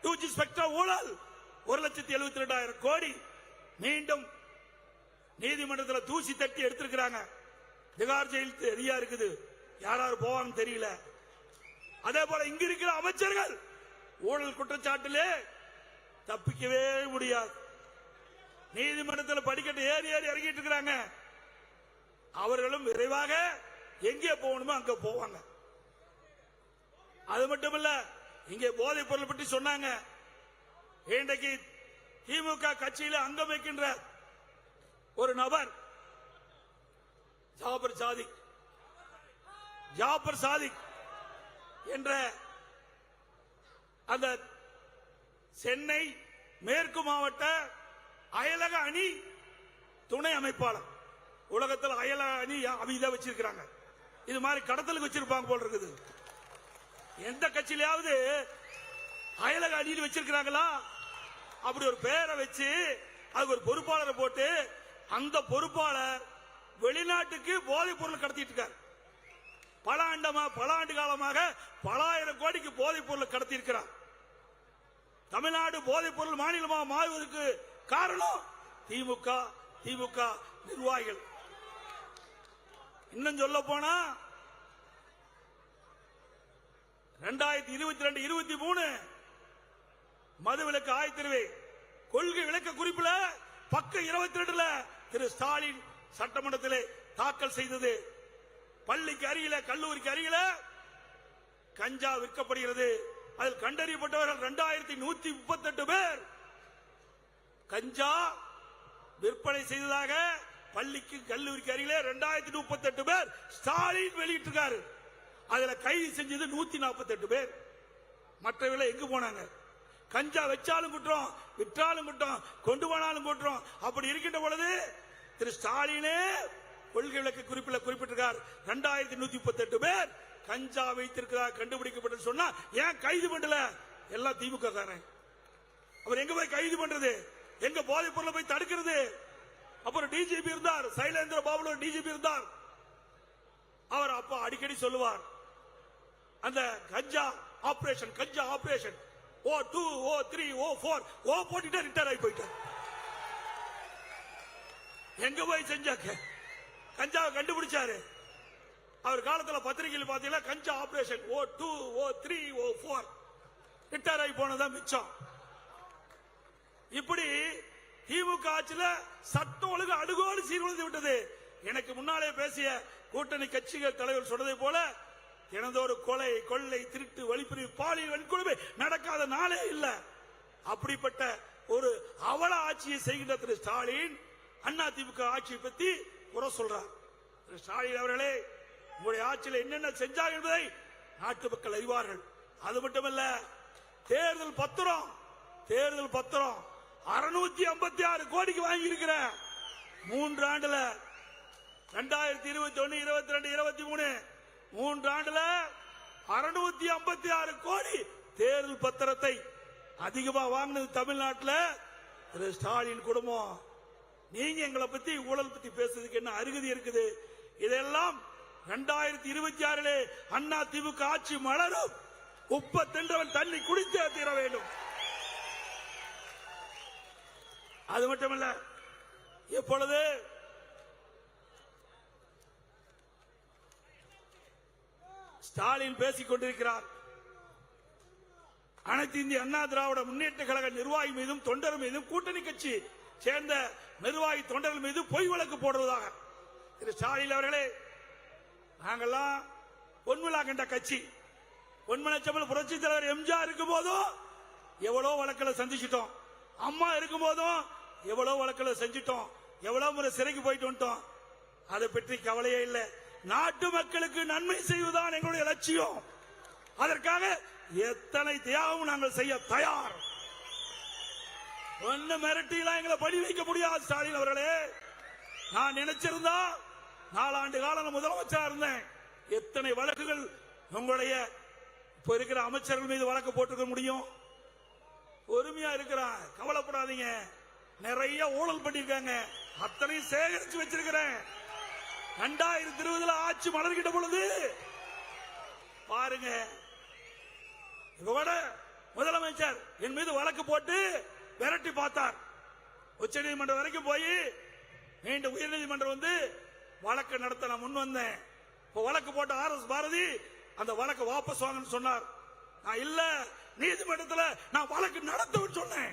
2G ஸ்பெக்ட்ரம் ஊழல் 1,72,000 கோடி மீண்டும் நீதிமன்றத்தில் தூசி தட்டி எடுத்திருக்கிறாங்க. திகார் ஜெயில் ரெடியா இருக்குது. யாராரு போவான்னு தெரியல. அதே போல இங்க இருக்கிற அமைச்சர்கள் ஊழல் குற்றச்சாட்டிலே தப்பிக்கவே முடியாது. நீதிமன்றத்தில் படிக்கட்டு ஏறி ஏறி இறங்கிட்டு இருக்கிறாங்க. அவர்களும் விரைவாக எங்கே போகணுமோ அங்க போவாங்க. அது மட்டுமல்ல, இங்கே போதைப் பொருள் பற்றி சொன்னாங்க. இன்றைக்கு திமுக கட்சியில அங்கம் வைக்கின்ற ஒரு நபர் ஜாபர் சாதிக் என்ற அந்த சென்னை மேற்கு மாவட்ட அயலக அணி துணை அமைப்பாளர். உலகத்தில் அயலக அணி அவித வச்சிருக்கிறாங்க. இது மாதிரி கடத்தலுக்கு வச்சிருப்பாங்க போல இருக்குது. எந்த கட்சியிலாவது அயலக அணியில் வச்சிருக்கிறாங்களா? அப்படி ஒரு பேரை வச்சு அதுக்கு ஒரு பொறுப்பாளரை போட்டு அந்த பொறுப்பாளர் வெளிநாட்டுக்கு போதைப் பொருள் கடத்திட்டு இருக்கார். பல ஆண்டு காலமாக பல ஆயிரம் கோடிக்கு போதைப் பொருள் கடத்தி இருக்கிறார். தமிழ்நாடு போதைப் பொருள் மாநிலமாக மாறுவதற்கு காரணம் திமுக நிர்வாகிகள். இன்னும் சொல்ல போனா 2022-23 மதுவிலக்கு ஆயத்தீர்வை கொள்கை விளக்க குறிப்பில் பக்கம் 22 திரு ஸ்டாலின் சட்டமன்றத்திலே தாக்கல் செய்தது. பள்ளிக்கு அருகில கல்லூரிக்கு அருகில கஞ்சா விற்கப்படுகிறது. அதில் கண்டறியப்பட்டவர்கள் 2138 பேர் கஞ்சா விற்பனை செய்ததாக பள்ளிக்கு கல்லூரிக்கு அருகிலே 2038 பேர் ஸ்டாலின் வெளியிட்டிருக்காரு. அதுல கைது செஞ்சது 148 பேர். மற்றவர்கள் எங்கு போனாங்க? கஞ்சா வச்சாலும் குற்றம், விற்றாலும் குற்றம், கொண்டு போனாலும் குற்றம். அப்படி இருக்கின்ற பொழுது திரு ஸ்டாலினே கொள்கை விளக்க குறிப்பில் குறிப்பிட்டிருக்கார். 2138 பேர் கஞ்சா வைத்திருக்கிறார் கண்டுபிடிக்கப்பட்டு சொன்னா ஏன் கைது பண்ணல? எல்லாம் திமுக காரன். அவர் எங்க போய் கைது பண்றது? எங்க போதைப் பொருளை போய் தடுக்கிறது? அப்புறம் டிஜிபி இருந்தார், சைலேந்திர பாபு டிஜிபி இருந்தார். அவர் அப்ப அடிக்கடி சொல்லுவார், அந்த கஞ்சா ஆபரேஷன் O2 O3 O4 ஓ போட்டுட்டு ரிட்டையர் ஆகி போயிட்டார். எங்க போய் செஞ்சாக்க கஞ்சாவை கண்டுபிடிச்சாரு. அவர் காலத்துல பத்திரிகையில் பாத்தீங்கன்னா கஞ்சா operation O2 O3 O4 retire ஆகி போனதான் மிச்சம். இப்படி திமுக ஆட்சியில சட்டம் ஒழுங்கு அடுகோடு சீர்குலைந்து விட்டது. எனக்கு முன்னாலே பேசிய கூட்டணி கட்சிகள் தலைவர் சொன்னதை போல தினந்தோறும் கொலை, கொள்ளை, திருட்டு, வழிப்பறி, பாலியல் வன்கொடுமை நடக்காத நாளே இல்ல. அப்படிப்பட்ட ஒரு அவல ஆட்சியை செய்கின்ற திரு ஸ்டாலின் அண்ணா திமுக ஆட்சியை பத்தி குறை சொல்றார். திரு ஸ்டாலின் அவர்களே, உங்களுடைய ஆட்சியில் என்னென்ன செஞ்சார் என்பதை நாட்டு மக்கள் அறிவார்கள். அது மட்டுமல்ல, தேர்தல் பத்திரம் 656 கோடிக்கு வாங்கி இருக்கிற 3 ஆண்டுல 2021 22 23 3 ஆண்டுல 656 கோடி தேர்தல் பத்திரத்தை அதிகமா வாங்கினது தமிழ்நாட்டில் திரு ஸ்டாலின் குடும்பம். நீங்க எங்களை பத்தி ஊழல் பத்தி பேசுறதுக்கு என்ன அருகதி இருக்குது? இதெல்லாம் 2026 அண்ணா திமுக ஆட்சி மலரும். உப்ப தின்றவன் தண்ணி குடித்தே தீர வேண்டும். அது மட்டுமல்ல, இப்பொழுது ஸ்டாலின் பேசிக் கொண்டிருக்கிறார். அனைத்து இந்திய அண்ணா திராவிட முன்னேற்ற கழக நிர்வாகி மீதும் தொண்டர் மீதும் கூட்டணி கட்சி சேர்ந்த நிர்வாகி தொண்டர்கள் மீது பொய் வழக்கு போடுவதாக. திரு ஸ்டாலின் அவர்களே, நாங்கெல்லாம் பொன்விழா கண்ட கட்சி. பொன்மனச்சம்பல் புரட்சி தலைவர் எம்ஜிஆர் இருக்கும் போதும் எவ்வளவு வழக்குகளை சந்திச்சிட்டோம். அம்மா இருக்கும் போதும் எவ்வளவு வழக்குகளை செஞ்சிட்டோம். எவ்வளவு முறை சிறைக்கு போயிட்டு வந்துட்டோம். அதை பற்றி கவலையே இல்லை. நாட்டு மக்களுக்கு நன்மை செய்வதுதான் எங்களுடைய லட்சியம். அதற்காக எத்தனை தியாகம் நாங்கள் செய்ய தயார். ஒன்னு மிரட்டிலாம் எங்களை பணி வைக்க முடியாது. ஸ்டாலின் அவர்களே, நான் நினைச்சிருந்தா 4 ஆண்டு காலம் முதலமைச்சர் இருந்தேன். எத்தனை வழக்குகள் உங்களுடைய இப்ப இருக்கிற அமைச்சர்கள் மீது வழக்கு போட்டுக்க முடியும்? பொறுமையா இருக்கிறான், கவலைப்படாதீங்க. நிறைய ஊழல் பண்ணிருக்காங்க, அத்தனையும் சேகரிச்சு வச்சிருக்கிறேன். 2020 ஆட்சி மலர்கிட்ட பொழுது பாருங்க, முதலமைச்சர் என் மீது வழக்கு போட்டு விரட்டி பார்த்தார். உச்ச நீதிமன்றம் வரைக்கும் போய் மீண்டும் உயர்நீதிமன்றம் வந்து வழக்கு நடத்த நான் முன் வந்தேன். வழக்கு போட்ட RS பாரதி அந்த வழக்கு வாபஸ் வாங்கன்னு சொன்னார். நான் இல்ல, நீதிமன்றத்தில் நான் வழக்கு நடத்துவேன்னு சொன்னேன்.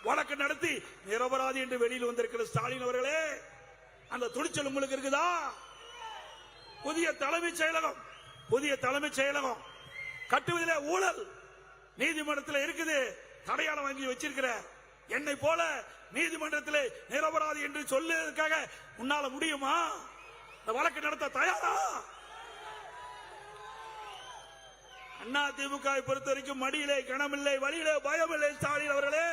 வழக்கு நடத்தி நிரபராதி என்று வெளியில் வந்திருக்கிற ஸ்டாலின் அவர்களே, அந்த துணிச்சல் உங்களுக்கு இருக்குதா? புதிய தலைமைச் செயலகம் கட்டுவதிலே ஊழல் நீதிமன்றத்தில் இருக்குது. தடையாளம் வாங்கி வச்சிருக்கிற என்னை போல நீதிமன்றத்தில் நிரபராதி என்று சொல்லுவதற்காக உன்னால முடியுமா? இந்த வழக்கு நடத்த தயாரா? அண்ணா திமுக பொறுத்த வரைக்கும் மடியிலே கனமில்லை, வழியிலே பயமில்லை. ஸ்டாலின் அவர்களே,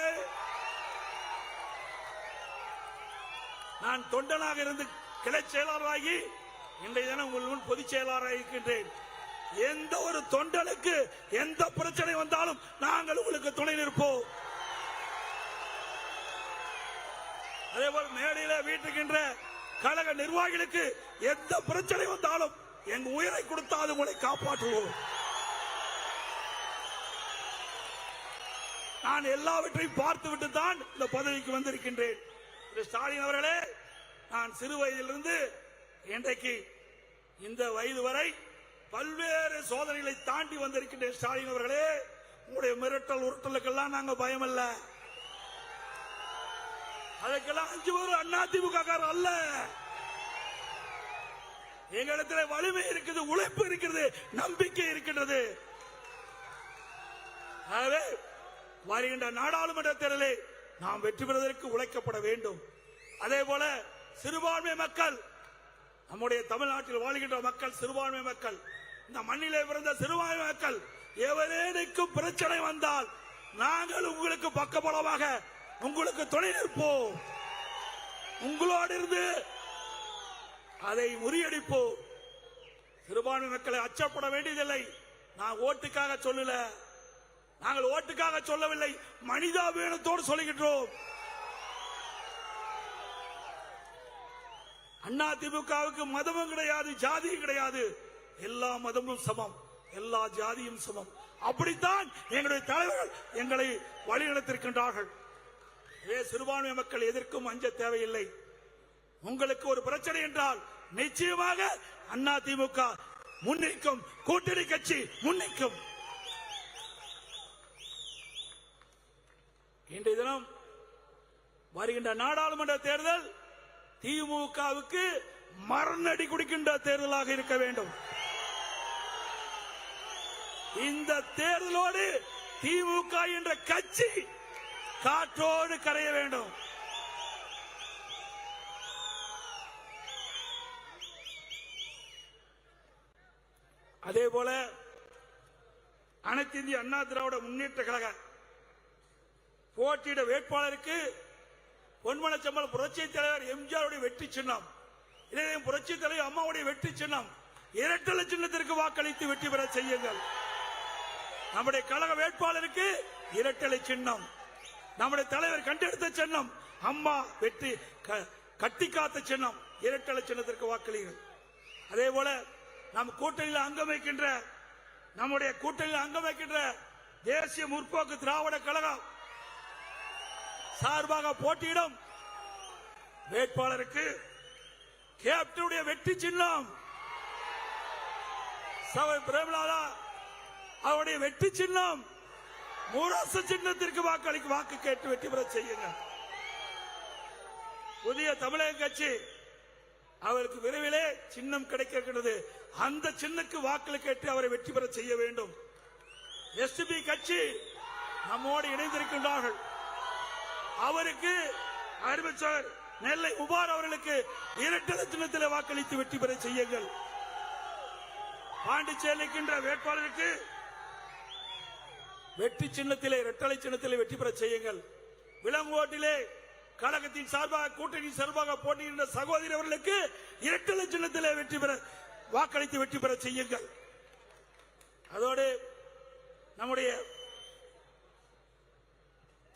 நான் தொண்டனாக இருந்து கிளை செயலாளராகி இன்றைய தினம் உங்கள் முன் பொதுச் செயலாளராக இருக்கின்றேன். எந்த ஒரு தொண்டனுக்கு எந்த பிரச்சனை வந்தாலும் நாங்கள் உங்களுக்கு துணை நிற்போம். அதேபோல் மேடையில வீட்டுக்கின்ற கழக நிர்வாகிகளுக்கு எந்த பிரச்சனை வந்தாலும் எங்க உயிரை கொடுத்தாது உங்களை காப்பாற்றுவோம். நான் எல்லாவற்றையும் பார்த்துவிட்டு தான் இந்த பதவிக்கு வந்திருக்கின்றேன். ஸ்டாலின் அவர்களே, நான் சிறு வயதிலிருந்து இன்றைக்கு இந்த வயது வரை பல்வேறு சோதனைகளை தாண்டி வந்திருக்கின்றேன். ஸ்டாலின் அவர்களே, உங்களுடைய மிரட்டல் உருட்டலுக்கெல்லாம் நாங்க பயமல்ல, அதுக்கெல்லாம் 5 பேரும் அண்ணா திமுக அல்ல. எங்களிடத்தில் வலிமை இருக்குது, உழைப்பு இருக்கிறது, நம்பிக்கை இருக்கின்றது. ஆகவே வருகின்ற நாடாளுமன்ற தேர்தலில் நாம் வெற்றி பெறுவதற்கு உழைக்கப்பட வேண்டும். அதே போல சிறுபான்மை மக்கள், நம்முடைய தமிழ்நாட்டில் வாழ்கின்ற மக்கள் சிறுபான்மை மக்கள், இந்த மண்ணிலே பிறந்த சிறுபான்மை மக்கள், எவரேனுக்கும் பிரச்சனை வந்தால் நாங்கள் உங்களுக்கு பக்கபலமாக உங்களுக்கு துணை நிற்போம். உங்களோடு இருந்து அதை முறியடிப்போம். சிறுபான்மை மக்களை அச்சப்பட வேண்டியதில்லை. நான் ஓட்டுக்காக சொல்லல, நாங்கள் ஓட்டுக்காக சொல்லவில்லை, மனிதாபிமானத்தோடு சொல்லுகின்றோம். அதிமுகவுக்கு மதமும் கிடையாது, ஜாதியும் கிடையாது. எல்லா மதமும் சமம், எல்லா ஜாதியும் சமம். அப்படித்தான் எங்களுடைய தலைவர்கள் எங்களை வழிநடத்திருக்கின்றார்கள். சிறுபான்மை மக்கள் எதற்கும் அஞ்ச தேவையில்லை. உங்களுக்கு ஒரு பிரச்சனை என்றால் நிச்சயமாக அதிமுக முன்னிற்கும், கூட்டணி கட்சி முன்னிற்கும். இன்றைய தினம் வருகின்ற நாடாளுமன்ற தேர்தல் திமுகவுக்கு மரணடி குடிக்கின்ற தேர்தலாக இருக்க வேண்டும். இந்த தேர்தலோடு திமுக என்ற கட்சி காற்றோடு கரைய வேண்டும். அதே போல அனைத்து இந்திய அண்ணா திராவிட முன்னேற்ற கழக போட்டியிட வேட்பாளருக்கு பொன்மனச்சம்பல் புரட்சி தலைவர் எம்ஜிஆருடைய வெற்றி சின்னம், இதயம் புரட்சி தலைவர் அம்மாவுடைய வெற்றி சின்னம், இரட்டலை சின்னத்திற்கு வாக்களித்து வெற்றி பெற செய்யுங்கள். நம்முடைய கழக வேட்பாளருக்கு இரட்டலை சின்னம், நம்முடைய தலைவர் கண்டெடுத்த சின்னம், அம்மா வெற்றி கட்டி காத்த சின்னம், இரட்டலை சின்னத்திற்கு வாக்களிங்கள். அதே போல நம் கூட்டணியில் அங்கம் வைக்கின்ற, நம்முடைய கூட்டணியில் அங்கம் வைக்கின்ற தேசிய முற்போக்கு திராவிட கழகம் சார்பாக போட்டியிடும் வேட்பாளருக்கு கேப்டனுடைய வெற்றி சின்னம் சபை பிரேமலாதா அவருடைய வெற்றி சின்னம் முரசு சின்னத்திற்கு வாக்கு கேட்டு வெற்றி பெற செய்யுங்கள். புதிய தமிழக கட்சி அவருக்கு விரைவிலே சின்னம் கிடைக்கிறது. அந்த சின்னக்கு வாக்கள் கேட்டு அவரை வெற்றி பெற செய்ய வேண்டும். எஸ்பி கட்சி நம்மோடு இணைந்திருக்கின்றார்கள். அவருக்கு அறிவிச்சார் நெல்லை உபார் அவர்களுக்கு இரட்டலை சின்னத்தில் வாக்களித்து வெற்றி பெற செய்யுங்கள். பாண்டிச்சேரிக்கின்ற வேட்பாளருக்கு வெற்றி சின்னத்திலே இரட்டலை சின்னத்திலே வெற்றி பெற செய்யுங்கள். விலங்கோட்டிலே கழகத்தின் சார்பாக கூட்டணி சார்பாக போட்டியிடுகின்ற சகோதரி அவர்களுக்கு இரட்டலை சின்னத்திலே வெற்றி பெற வாக்களித்து வெற்றி பெற செய்யுங்கள். அதோடு நம்முடைய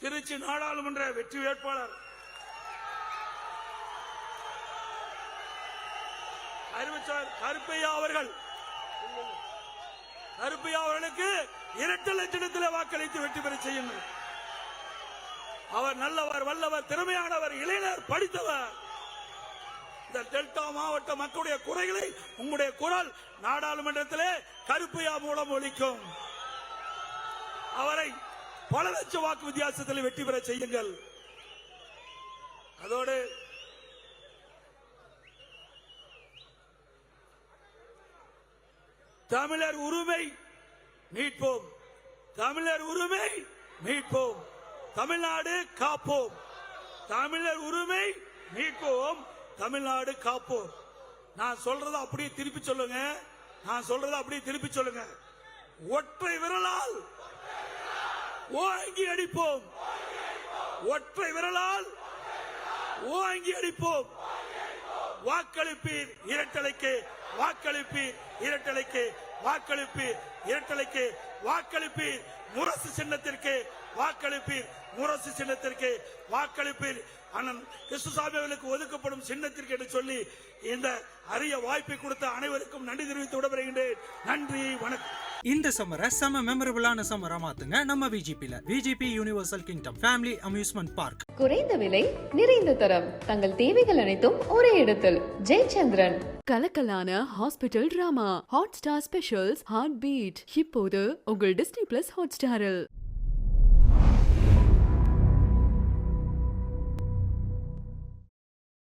திருச்சி நாடாளுமன்ற வெற்றி வேட்பாளர் அறிவிச்சார் கருப்பையா அவர்களுக்கு இரட்டலை சின்னத்திலே வாக்களித்து வெற்றி பெற செய்யுங்கள். அவர் நல்லவர், வல்லவர், திறமையானவர், இளைஞர், படித்தவர். இந்த டெல்டா மாவட்ட மக்களுடைய குறைகளை உங்களுடைய குரல் நாடாளுமன்றத்திலே கருப்பையா மூலம் ஒலிக்கும். அவரை பல லட்சம் வாக்கு வித்தியாசத்தில் வெற்றி பெற செய்யுங்கள். அதோடு தமிழர் உரிமை மீட்போம், தமிழர் உரிமை மீட்போம், தமிழ்நாடு காப்போம், தமிழர் உரிமை மீட்போம், தமிழ்நாடு காப்போம். நான் சொல்றத அப்படியே திருப்பி சொல்லுங்க, நான் சொல்றத அப்படியே திருப்பி சொல்லுங்க. ஒற்றை விரலால் ஓங்கி அடிப்போம், ஒற்றை விரலால் ஓங்கி அடிப்போம். வாக்களிப்பீர் இரட்டலைக்கு, வாக்களிப்பீர் இரட்டலைக்கு, வாக்களிப்பீர் இரட்டலைக்கு, வாக்களிப்பீர் முரசு சின்னத்திற்கு, வாக்களிப்பீர் முரசு சின்னத்திற்கு, வாக்களிப்பீர் அண்ணன் கிருஷ்ணசாமி அவர்களுக்கு ஒதுக்கப்படும் சின்னத்திற்கு என்று சொல்லி இந்த அரிய வாய்ப்பை கொடுத்த அனைவருக்கும் நன்றி தெரிவித்து விடைபெறுகின்றேன். நன்றி, வணக்கம். இந்த சம்மரை செம மெமரபிளான சம்மரா மாத்துங்க நம்ம விஜிபில. VGP universal kingdom family amusement park. குறைந்த விலை, நிறைந்த தரம், தங்கள் தேவைகள் அனைத்தும் ஒரே இடத்தில். ஜெயச்சந்திரன். கலக்கலான hospital drama, Hotstar specials, heart beat இப்போது உங்கள் டிஸ்னி பிளஸ் ஹாட் ஸ்டாரில்.